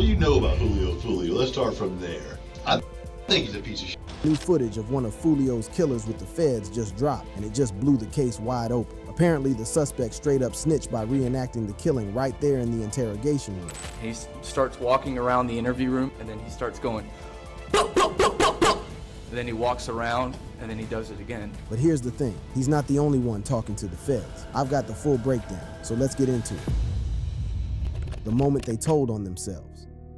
do you know about Foolio? Let's start from there. I think he's a piece of shit. New footage of one of Foolio's killers with the feds just dropped, and it just blew the case wide open. Apparently, the suspect straight up snitched by reenacting the killing right there in the interrogation room. He starts walking around the interview room, and then he starts going, and then he walks around, and then he does it again. But here's the thing, he's not the only one talking to the feds. I've got the full breakdown, so let's get into it. The moment they told on themselves.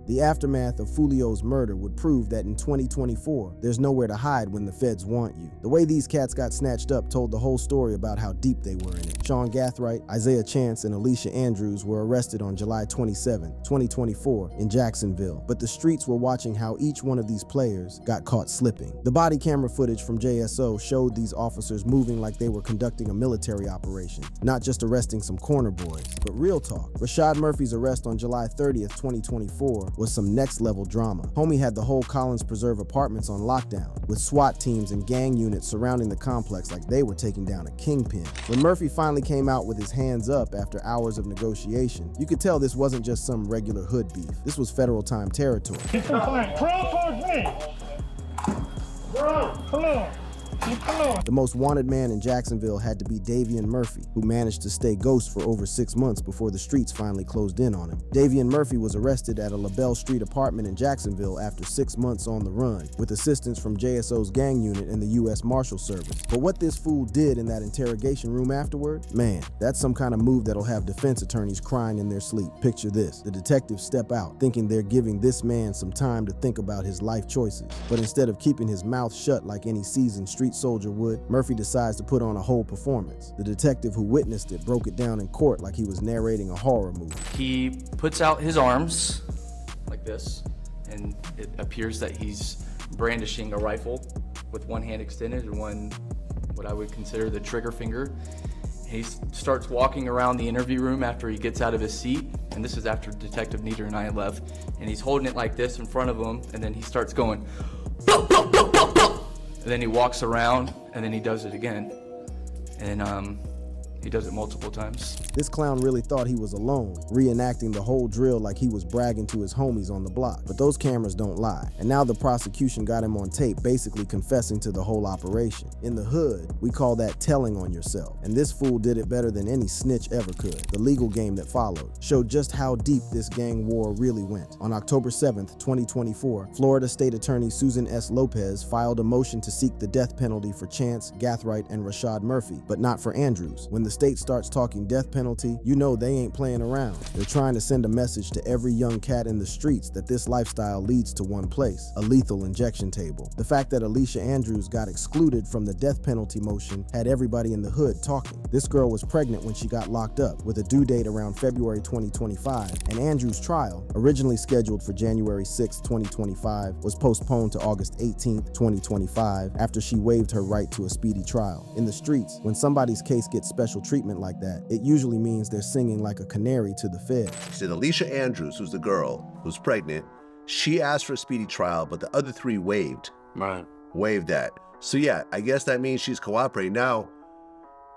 The aftermath of Foolio's murder would prove that in 2024, there's nowhere to hide when the feds want you. The way these cats got snatched up told the whole story about how deep they were in it. Sean Gathright, Isaiah Chance, and Alicia Andrews were arrested on July 27, 2024 in Jacksonville, but the streets were watching how each one of these players got caught slipping. The body camera footage from JSO showed these officers moving like they were conducting a military operation, not just arresting some corner boys. But real talk, Rashad Murphy's arrest on July 30th, 2024 was some next level drama. Homie had the whole Collins Preserve apartments on lockdown, with SWAT teams and gang units surrounding the complex like they were taking down a kingpin. When Murphy finally came out with his hands up after hours of negotiation, you could tell this wasn't just some regular hood beef. This was federal time territory. The most wanted man in Jacksonville had to be Davian Murphy, who managed to stay ghost for over 6 months before the streets finally closed in on him. Davian Murphy was arrested at a LaBelle Street apartment in Jacksonville after 6 months on the run, with assistance from JSO's gang unit and the U.S. Marshal Service. But what this fool did in that interrogation room afterward, man, that's some kind of move that'll have defense attorneys crying in their sleep. Picture this, the detectives step out, thinking they're giving this man some time to think about his life choices. But instead of keeping his mouth shut like any seasoned street soldier would, Murphy decides to put on a whole performance. The detective who witnessed it broke it down in court like he was narrating a horror movie. He puts out his arms like this, and it appears that he's brandishing a rifle with one hand extended and one, what I would consider the trigger finger. He starts walking around the interview room after he gets out of his seat, and this is after Detective Nieder and I had left, and he's holding it like this in front of him, and then he starts going, and then he walks around, and then he does it again. And he does it multiple times. This clown really thought he was alone, reenacting the whole drill like he was bragging to his homies on the block. But those cameras don't lie. And now the prosecution got him on tape, basically confessing to the whole operation. In the hood, we call that telling on yourself. And this fool did it better than any snitch ever could. The legal game that followed showed just how deep this gang war really went. On October 7th, 2024, Florida State Attorney Susan S. Lopez filed a motion to seek the death penalty for Chance, Gathright, and Rashad Murphy, but not for Andrews. When the state starts talking death penalty, you know they ain't playing around. They're trying to send a message to every young cat in the streets that this lifestyle leads to one place, a lethal injection table. The fact that Alicia Andrews got excluded from the death penalty motion had everybody in the hood talking. This girl was pregnant when she got locked up, with a due date around February 2025, and Andrews' trial, originally scheduled for January 6, 2025, was postponed to August 18, 2025, after she waived her right to a speedy trial. In the streets, when somebody's case gets special treatment like that, it usually means they're singing like a canary to the feds. He said Alicia Andrews, who's the girl who's pregnant, she asked for a speedy trial, but the other three waived. Right. Waived that. So yeah, I guess that means she's cooperating. Now,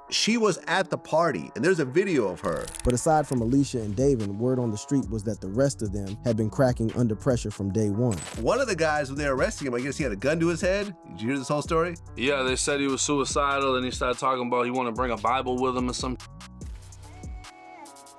she was at the party, and there's a video of her. But aside from Alicia and David, word on the street was that the rest of them had been cracking under pressure from day one. One of the guys, when they were arresting him, I guess he had a gun to his head. Did you hear this whole story? Yeah, they said he was suicidal, and he started talking about he wanted to bring a Bible with him or some.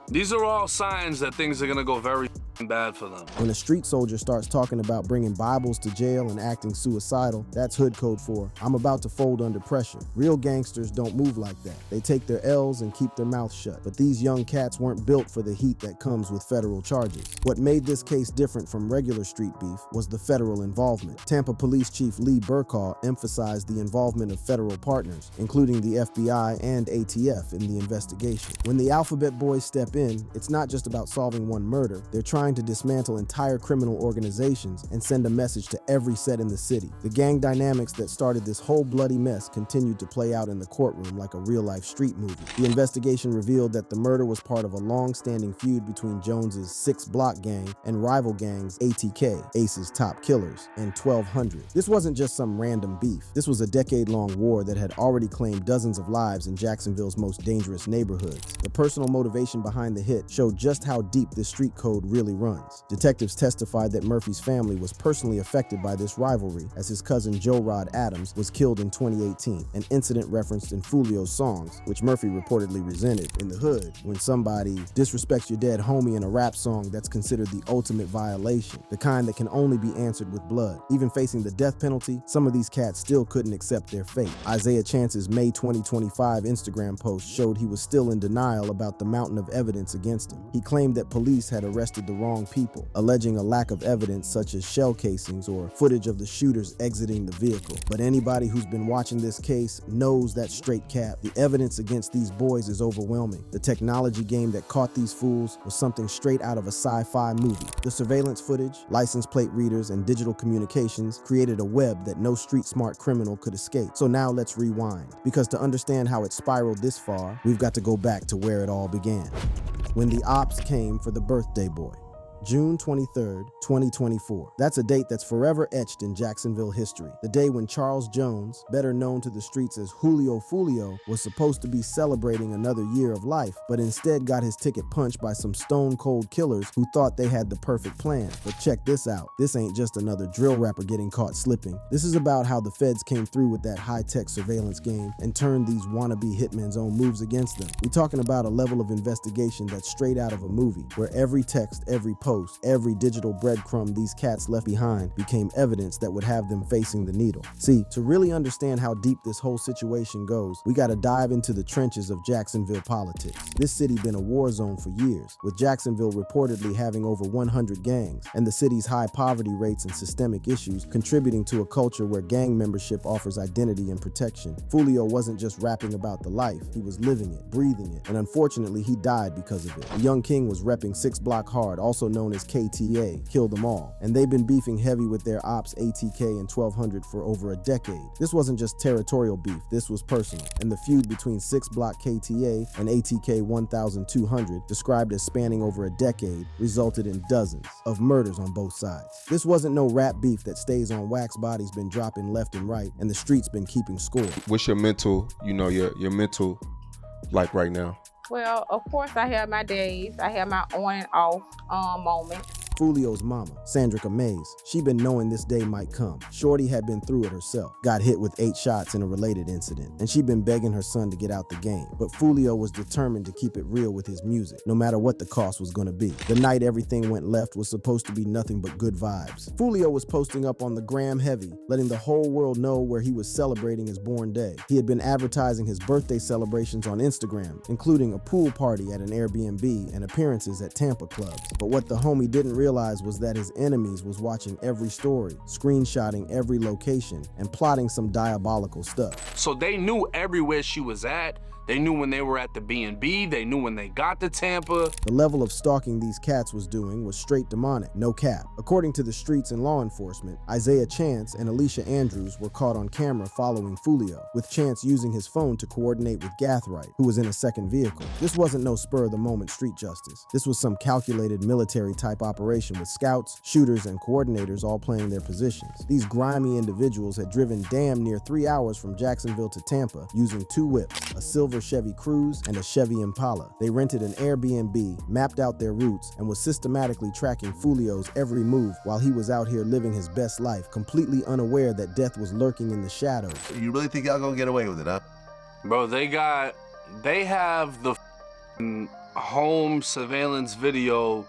These are all signs that things are gonna go very bad for them. When a street soldier starts talking about bringing Bibles to jail and acting suicidal, that's hood code for, I'm about to fold under pressure. Real gangsters don't move like that. They take their L's and keep their mouth shut. But these young cats weren't built for the heat that comes with federal charges. What made this case different from regular street beef was the federal involvement. Tampa Police Chief Lee Burkaw emphasized the involvement of federal partners, including the FBI and ATF in the investigation. When the Alphabet Boys step in, it's not just about solving one murder. They're trying to dismantle entire criminal organizations and send a message to every set in the city. The gang dynamics that started this whole bloody mess continued to play out in the courtroom like a real-life street movie. The investigation revealed that the murder was part of a long-standing feud between Jones's 6 Block gang and rival gangs ATK, Ace's Top Killers, and 1200. This wasn't just some random beef. This was a decade-long war that had already claimed dozens of lives in Jacksonville's most dangerous neighborhoods. The personal motivation behind the hit showed just how deep this street code really runs. Detectives testified that Murphy's family was personally affected by this rivalry, as his cousin Joe Rod Adams was killed in 2018, an incident referenced in Foolio's songs, which Murphy reportedly resented. In the hood, when somebody disrespects your dead homie in a rap song, that's considered the ultimate violation, the kind that can only be answered with blood. Even facing the death penalty, some of these cats still couldn't accept their fate. Isaiah Chance's May 2025 Instagram post showed he was still in denial about the mountain of evidence against him. He claimed that police had arrested the wrong people, alleging a lack of evidence such as shell casings or footage of the shooters exiting the vehicle. But anybody who's been watching this case knows that straight cap. The evidence against these boys is overwhelming. The technology game that caught these fools was something straight out of a sci-fi movie. The surveillance footage, license plate readers, and digital communications created a web that no street-smart criminal could escape. So now let's rewind, because to understand how it spiraled this far, we've got to go back to where it all began. When the ops came for the birthday boy. June 23rd, 2024. That's a date that's forever etched in Jacksonville history. The day when Charles Jones, better known to the streets as Julio Foolio, was supposed to be celebrating another year of life, but instead got his ticket punched by some stone-cold killers who thought they had the perfect plan. But check this out. This ain't just another drill rapper getting caught slipping. This is about how the feds came through with that high-tech surveillance game and turned these wannabe hitmen's own moves against them. We're talking about a level of investigation that's straight out of a movie, where every text, every post, every digital breadcrumb these cats left behind became evidence that would have them facing the needle. See, to really understand how deep this whole situation goes, we gotta dive into the trenches of Jacksonville politics. This city been a war zone for years, with Jacksonville reportedly having over 100 gangs, and the city's high poverty rates and systemic issues contributing to a culture where gang membership offers identity and protection. Foolio wasn't just rapping about the life, he was living it, breathing it, and unfortunately he died because of it. The Yungeen was repping 6 Block Hard, also known as KTA, Kill Them All, and they've been beefing heavy with their ops ATK and 1200 for over a decade. This wasn't just territorial beef, this was personal, and the feud between 6 Block KTA and ATK 1200, described as spanning over a decade, resulted in dozens of murders on both sides. This wasn't no rap beef that stays on wax. Bodies been dropping left and right, and the streets been keeping score. What's your mental, your mental like right now? Well, of course, I have my days. I have my on and off moments. Foolio's mama, Sandrika Mays, she been knowing this day might come. Shorty had been through it herself, got hit with 8 shots in a related incident, and she been begging her son to get out the game. But Foolio was determined to keep it real with his music, no matter what the cost was gonna be. The night everything went left was supposed to be nothing but good vibes. Foolio was posting up on the gram heavy, letting the whole world know where he was celebrating his born day. He had been advertising his birthday celebrations on Instagram, including a pool party at an Airbnb and appearances at Tampa clubs. But what the homie didn't realize was that his enemies was watching every story, screenshotting every location, and plotting some diabolical stuff. So they knew everywhere she was at. They knew when they were at the B&B. They knew when they got to Tampa. The level of stalking these cats was doing was straight demonic, no cap. According to the streets and law enforcement, Isaiah Chance and Alicia Andrews were caught on camera following Foolio, with Chance using his phone to coordinate with Gathright, who was in a second vehicle. This wasn't no spur-of-the-moment street justice. This was some calculated military-type operation with scouts, shooters, and coordinators all playing their positions. These grimy individuals had driven damn near 3 hours from Jacksonville to Tampa using 2 whips, a silver Chevy Cruze and a Chevy Impala. They rented an Airbnb, mapped out their routes, and was systematically tracking Foolio's every move while he was out here living his best life, completely unaware that death was lurking in the shadows. You really think y'all gonna get away with it, huh? Bro, they have the home surveillance video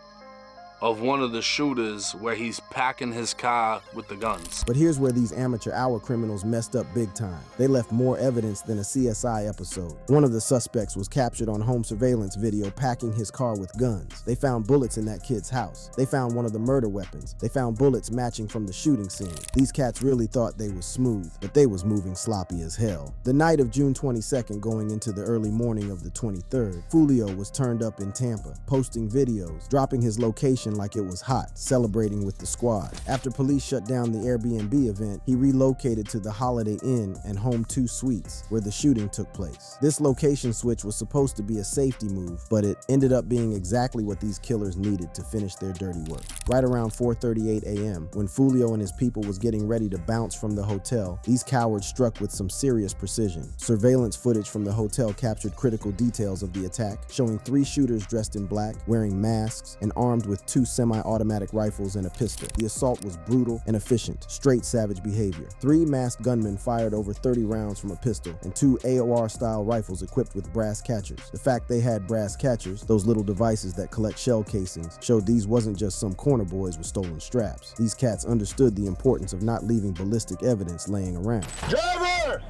of one of the shooters where he's packing his car with the guns. But here's where these amateur hour criminals messed up big time. They left more evidence than a CSI episode. One of the suspects was captured on home surveillance video packing his car with guns. They found bullets in that kid's house. They found one of the murder weapons. They found bullets matching from the shooting scene. These cats really thought they was smooth, but they was moving sloppy as hell. The night of June 22nd going into the early morning of the 23rd, Foolio was turned up in Tampa, posting videos, dropping his location like it was hot, celebrating with the squad. After police shut down the Airbnb event, he relocated to the Holiday Inn and Home 2 Suites, where the shooting took place. This location switch was supposed to be a safety move, but it ended up being exactly what these killers needed to finish their dirty work. Right around 4:38 a.m., when Foolio and his people was getting ready to bounce from the hotel, these cowards struck with some serious precision. Surveillance footage from the hotel captured critical details of the attack, showing 3 shooters dressed in black, wearing masks, and armed with 2 semi-automatic rifles and a pistol. The assault was brutal and efficient, straight savage behavior. 3 masked gunmen fired over 30 rounds from a pistol and 2 AOR-style rifles equipped with brass catchers. The fact they had brass catchers, those little devices that collect shell casings, showed these wasn't just some corner boys with stolen straps. These cats understood the importance of not leaving ballistic evidence laying around. Driver!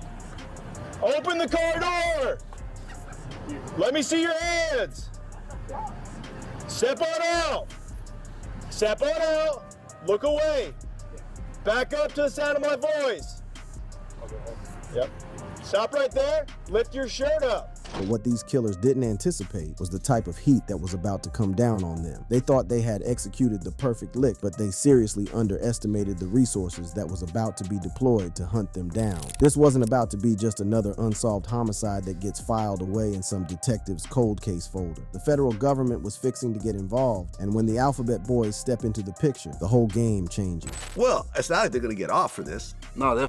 Open the car door! Let me see your hands! Step on out! Step on out! Look away! Back up to the sound of my voice! Yep. Stop right there. Lift your shirt up. But what these killers didn't anticipate was the type of heat that was about to come down on them. They thought they had executed the perfect lick, but they seriously underestimated the resources that was about to be deployed to hunt them down. This wasn't about to be just another unsolved homicide that gets filed away in some detective's cold case folder. The federal government was fixing to get involved, and when the Alphabet Boys step into the picture, the whole game changes. Well, it's not like they're gonna get off for this. No,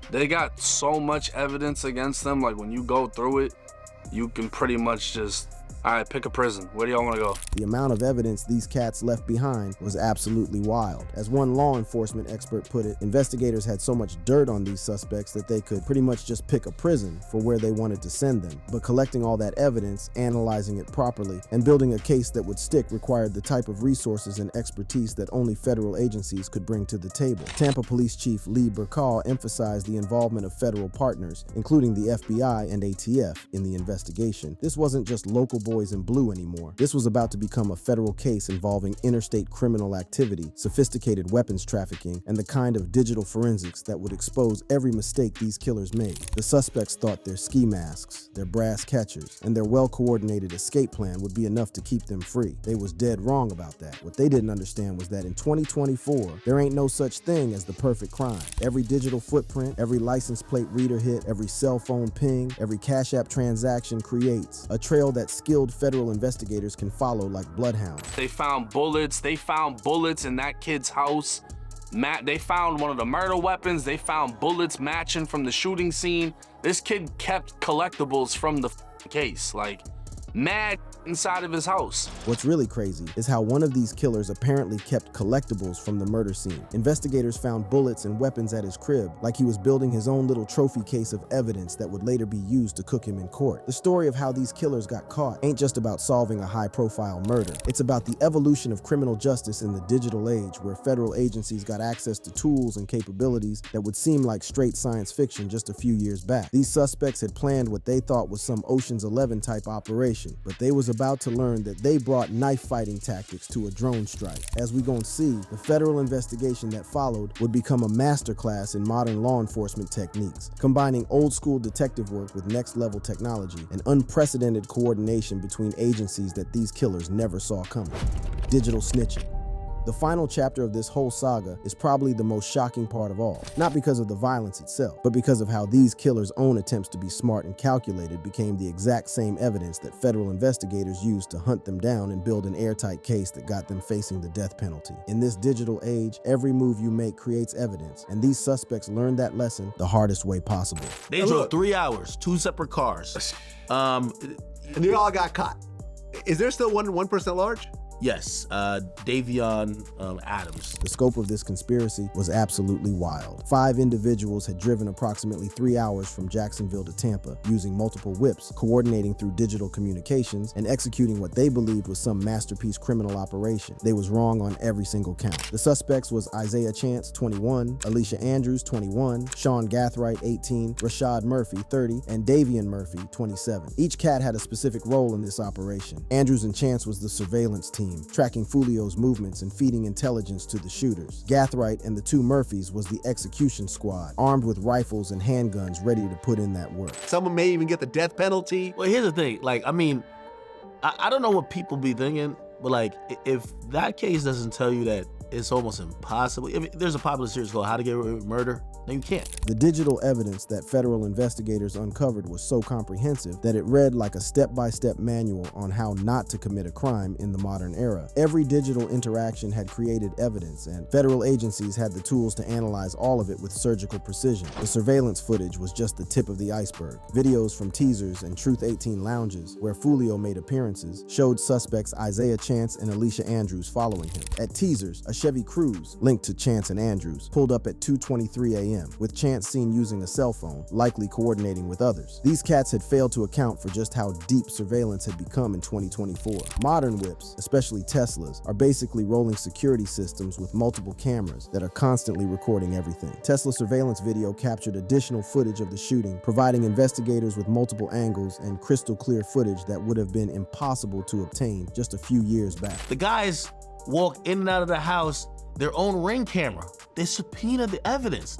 they got so much evidence against them. Like, when you go through it, you can pretty much just, all right, pick a prison. Where do y'all want to go? The amount of evidence these cats left behind was absolutely wild. As one law enforcement expert put it, investigators had so much dirt on these suspects that they could pretty much just pick a prison for where they wanted to send them. But collecting all that evidence, analyzing it properly, and building a case that would stick required the type of resources and expertise that only federal agencies could bring to the table. Tampa Police Chief Lee Burkaw emphasized the involvement of federal partners, including the FBI and ATF, in the investigation. This wasn't just local boys in blue anymore. This was about to become a federal case involving interstate criminal activity, sophisticated weapons trafficking, and the kind of digital forensics that would expose every mistake these killers made. The suspects thought their ski masks, their brass catchers, and their well-coordinated escape plan would be enough to keep them free. They was dead wrong about that. What they didn't understand was that in 2024, there ain't no such thing as the perfect crime. Every digital footprint, every license plate reader hit, every cell phone ping, every Cash App transaction creates a trail that skilled federal investigators can follow like bloodhounds. They found bullets in that kid's house. They found one of the murder weapons. They found bullets matching from the shooting scene. This kid kept collectibles from the case, like mad inside of his house. What's really crazy is how one of these killers apparently kept collectibles from the murder scene. Investigators found bullets and weapons at his crib, like he was building his own little trophy case of evidence that would later be used to cook him in court. The story of how these killers got caught ain't just about solving a high-profile murder. It's about the evolution of criminal justice in the digital age, where federal agencies got access to tools and capabilities that would seem like straight science fiction just a few years back. These suspects had planned what they thought was some Ocean's 11 type operation, but they was about to learn that they brought knife fighting tactics to a drone strike. As we gon' see, the federal investigation that followed would become a masterclass in modern law enforcement techniques, combining old school detective work with next level technology and unprecedented coordination between agencies that these killers never saw coming. Digital snitching. The final chapter of this whole saga is probably the most shocking part of all, not because of the violence itself, but because of how these killers' own attempts to be smart and calculated became the exact same evidence that federal investigators used to hunt them down and build an airtight case that got them facing the death penalty. In this digital age, every move you make creates evidence, and these suspects learned that lesson the hardest way possible. They drove 3 hours, 2 separate cars. And they all got caught. Is there still one person large? Yes, Davion Adams. The scope of this conspiracy was absolutely wild. 5 individuals had driven approximately 3 hours from Jacksonville to Tampa, using multiple whips, coordinating through digital communications, and executing what they believed was some masterpiece criminal operation. They was wrong on every single count. The suspects was Isaiah Chance, 21, Alicia Andrews, 21, Sean Gathright, 18, Rashad Murphy, 30, and Davion Murphy, 27. Each cat had a specific role in this operation. Andrews and Chance was the surveillance team, tracking Foolio's movements and feeding intelligence to the shooters. Gathright and the 2 Murphys was the execution squad, armed with rifles and handguns ready to put in that work. Someone may even get the death penalty. Well, here's the thing. Like, I mean, I don't know what people be thinking, but like, if that case doesn't tell you that it's almost impossible. I mean, there's a popular series called How to Get Away with Murder. No, you can't. The digital evidence that federal investigators uncovered was so comprehensive that it read like a step-by-step manual on how not to commit a crime in the modern era. Every digital interaction had created evidence, and federal agencies had the tools to analyze all of it with surgical precision. The surveillance footage was just the tip of the iceberg. Videos from teasers and Truth 18 lounges, where Foolio made appearances, showed suspects Isaiah Chance and Alicia Andrews following him. At teasers, a Chevy Cruze, linked to Chance and Andrews, pulled up at 2:23 a.m., with Chance seen using a cell phone, likely coordinating with others. These cats had failed to account for just how deep surveillance had become in 2024. Modern whips, especially Teslas, are basically rolling security systems with multiple cameras that are constantly recording everything. Tesla surveillance video captured additional footage of the shooting, providing investigators with multiple angles and crystal clear footage that would have been impossible to obtain just a few years back. The guys walk in and out of the house, their own Ring camera. They subpoenaed the evidence.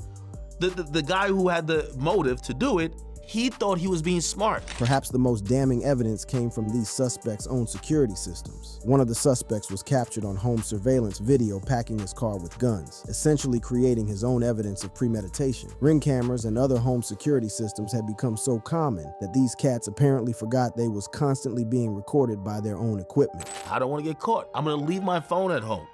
The guy who had the motive to do it, he thought he was being smart. Perhaps the most damning evidence came from these suspects' own security systems. One of the suspects was captured on home surveillance video packing his car with guns, essentially creating his own evidence of premeditation. Ring cameras and other home security systems had become so common that these cats apparently forgot they was constantly being recorded by their own equipment. I don't want to get caught. I'm going to leave my phone at home.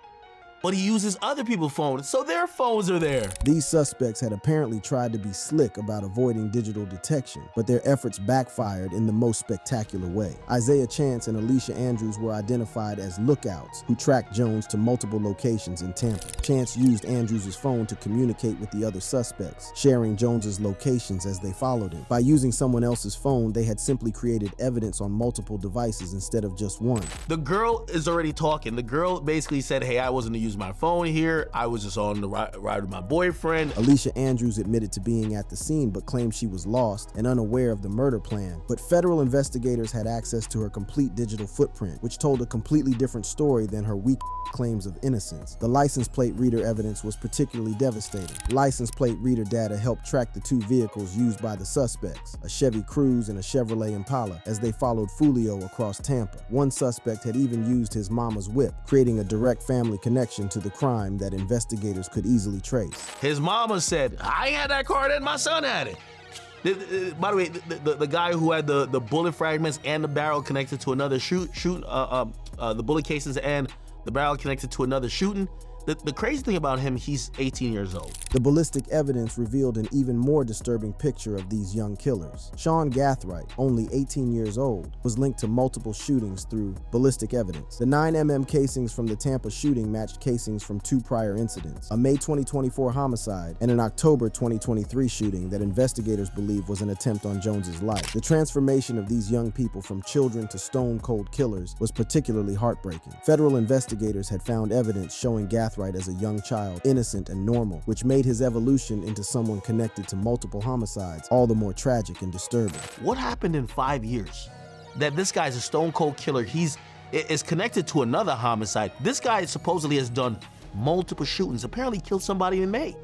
But he uses other people's phones, so their phones are there. These suspects had apparently tried to be slick about avoiding digital detection, but their efforts backfired in the most spectacular way. Isaiah Chance and Alicia Andrews were identified as lookouts who tracked Jones to multiple locations in Tampa. Chance used Andrews' phone to communicate with the other suspects, sharing Jones's locations as they followed him. By using someone else's phone, they had simply created evidence on multiple devices instead of just one. The girl is already talking. The girl basically said, hey, I wasn't gonna use my phone here. I was just on the ride with my boyfriend. Alicia Andrews admitted to being at the scene but claimed she was lost and unaware of the murder plan. But federal investigators had access to her complete digital footprint, which told a completely different story than her weak claims of innocence. The license plate reader evidence was particularly devastating. License plate reader data helped track the two vehicles used by the suspects, a Chevy Cruze and a Chevrolet Impala, as they followed Foolio across Tampa. One suspect had even used his mama's whip, creating a direct family connection to the crime that investigators could easily trace. His mama said, I ain't had that car, then my son had it. By the way, the guy who had the bullet fragments and the barrel connected to another the bullet cases and the barrel connected to another shooting. The crazy thing about him, he's 18 years old. The ballistic evidence revealed an even more disturbing picture of these young killers. Sean Gathright, only 18 years old, was linked to multiple shootings through ballistic evidence. The 9mm casings from the Tampa shooting matched casings from two prior incidents, a May 2024 homicide and an October 2023 shooting that investigators believe was an attempt on Jones's life. The transformation of these young people from children to stone-cold killers was particularly heartbreaking. Federal investigators had found evidence showing Gathright as a young child, innocent and normal, which made his evolution into someone connected to multiple homicides all the more tragic and disturbing. What happened in 5 years? That this guy's a stone cold killer. He's connected to another homicide. This guy supposedly has done multiple shootings, apparently killed somebody in May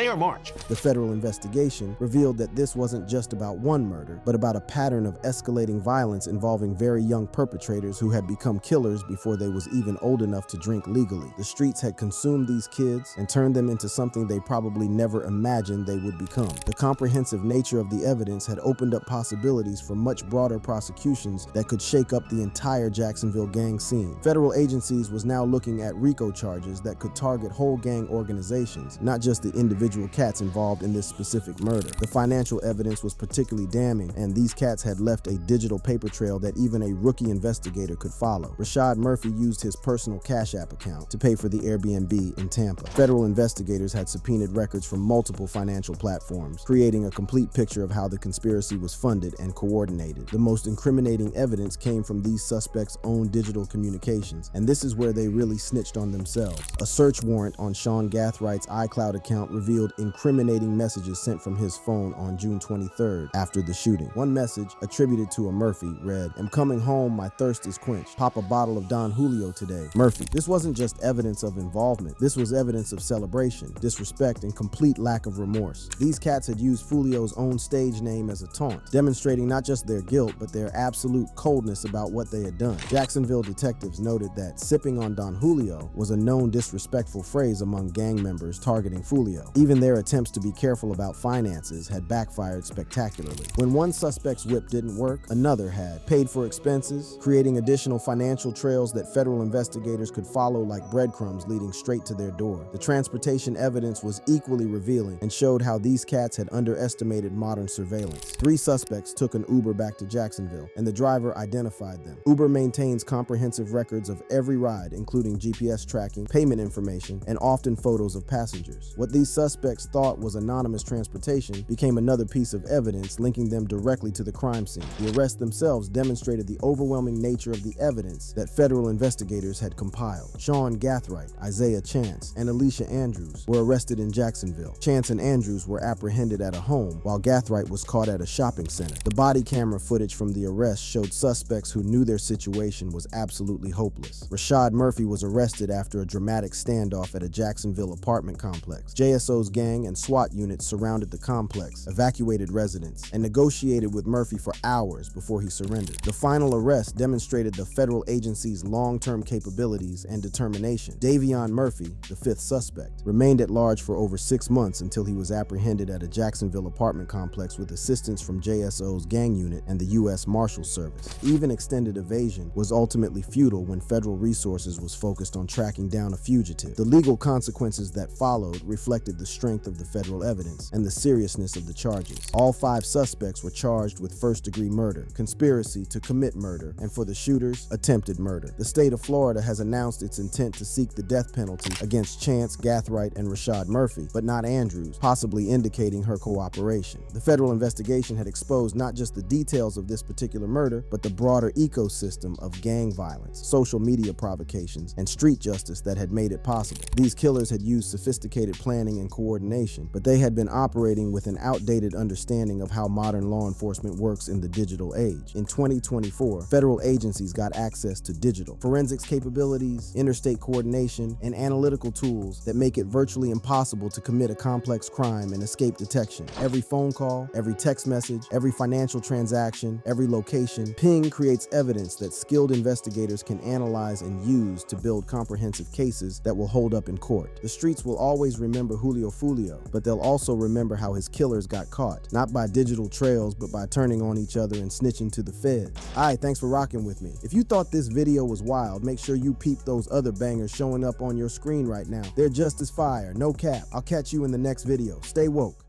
or March. The federal investigation revealed that this wasn't just about one murder, but about a pattern of escalating violence involving very young perpetrators who had become killers before they was even old enough to drink legally. The streets had consumed these kids and turned them into something they probably never imagined they would become. The comprehensive nature of the evidence had opened up possibilities for much broader prosecutions that could shake up the entire Jacksonville gang scene. Federal agencies was now looking at RICO charges that could target whole gang organizations, not just the individual cats involved in this specific murder. The financial evidence was particularly damning, and these cats had left a digital paper trail that even a rookie investigator could follow. Rashad Murphy used his personal Cash App account to pay for the Airbnb in Tampa. Federal investigators had subpoenaed records from multiple financial platforms, creating a complete picture of how the conspiracy was funded and coordinated. The most incriminating evidence came from these suspects' own digital communications, and this is where they really snitched on themselves. A search warrant on SeanGathright's iCloud account revealed incriminating messages sent from his phone on June 23rd after the shooting. One message, attributed to a Murphy, read, "Am coming home, my thirst is quenched. Pop a bottle of Don Julio today. Murphy." This wasn't just evidence of involvement. This was evidence of celebration, disrespect, and complete lack of remorse. These cats had used Foolio's own stage name as a taunt, demonstrating not just their guilt, but their absolute coldness about what they had done. Jacksonville detectives noted that sipping on Don Julio was a known disrespectful phrase among gang members targeting Foolio. Even their attempts to be careful about finances had backfired spectacularly. When one suspect's whip didn't work, another had, paid for expenses, creating additional financial trails that federal investigators could follow like breadcrumbs leading straight to their door. The transportation evidence was equally revealing and showed how these cats had underestimated modern surveillance. 3 suspects took an Uber back to Jacksonville, and the driver identified them. Uber maintains comprehensive records of every ride, including GPS tracking, payment information, and often photos of passengers. What these suspects thought was anonymous transportation became another piece of evidence linking them directly to the crime scene. The arrests themselves demonstrated the overwhelming nature of the evidence that federal investigators had compiled. Sean Gathright, Isaiah Chance, and Alicia Andrews were arrested in Jacksonville. Chance and Andrews were apprehended at a home, while Gathright was caught at a shopping center. The body camera footage from the arrest showed suspects who knew their situation was absolutely hopeless. Rashad Murphy was arrested after a dramatic standoff at a Jacksonville apartment complex. JSO's gang and SWAT units surrounded the complex, evacuated residents, and negotiated with Murphy for hours before he surrendered. The final arrest demonstrated the federal agency's long-term capabilities and determination. Davion Murphy, the 5th suspect, remained at large for over 6 months until he was apprehended at a Jacksonville apartment complex with assistance from JSO's gang unit and the U.S. Marshals Service. Even extended evasion was ultimately futile when federal resources was focused on tracking down a fugitive. The legal consequences that followed reflected the strength of the federal evidence and the seriousness of the charges. All 5 suspects were charged with first-degree murder, conspiracy to commit murder, and for the shooters, attempted murder. The state of Florida has announced its intent to seek the death penalty against Chance, Gathright, and Rashad Murphy, but not Andrews, possibly indicating her cooperation. The federal investigation had exposed not just the details of this particular murder, but the broader ecosystem of gang violence, social media provocations, and street justice that had made it possible. These killers had used sophisticated planning and coordination, but they had been operating with an outdated understanding of how modern law enforcement works in the digital age. In 2024, federal agencies got access to digital forensics capabilities, interstate coordination, and analytical tools that make it virtually impossible to commit a complex crime and escape detection. Every phone call, every text message, every financial transaction, every location, ping creates evidence that skilled investigators can analyze and use to build comprehensive cases that will hold up in court. The streets will always remember Julio Foolio, but they'll also remember how his killers got caught, not by digital trails, but by turning on each other and snitching to the feds. Alright, thanks for rocking with me. If you thought this video was wild, make sure you peep those other bangers showing up on your screen right now. They're just as fire, no cap. I'll catch you in the next video. Stay woke.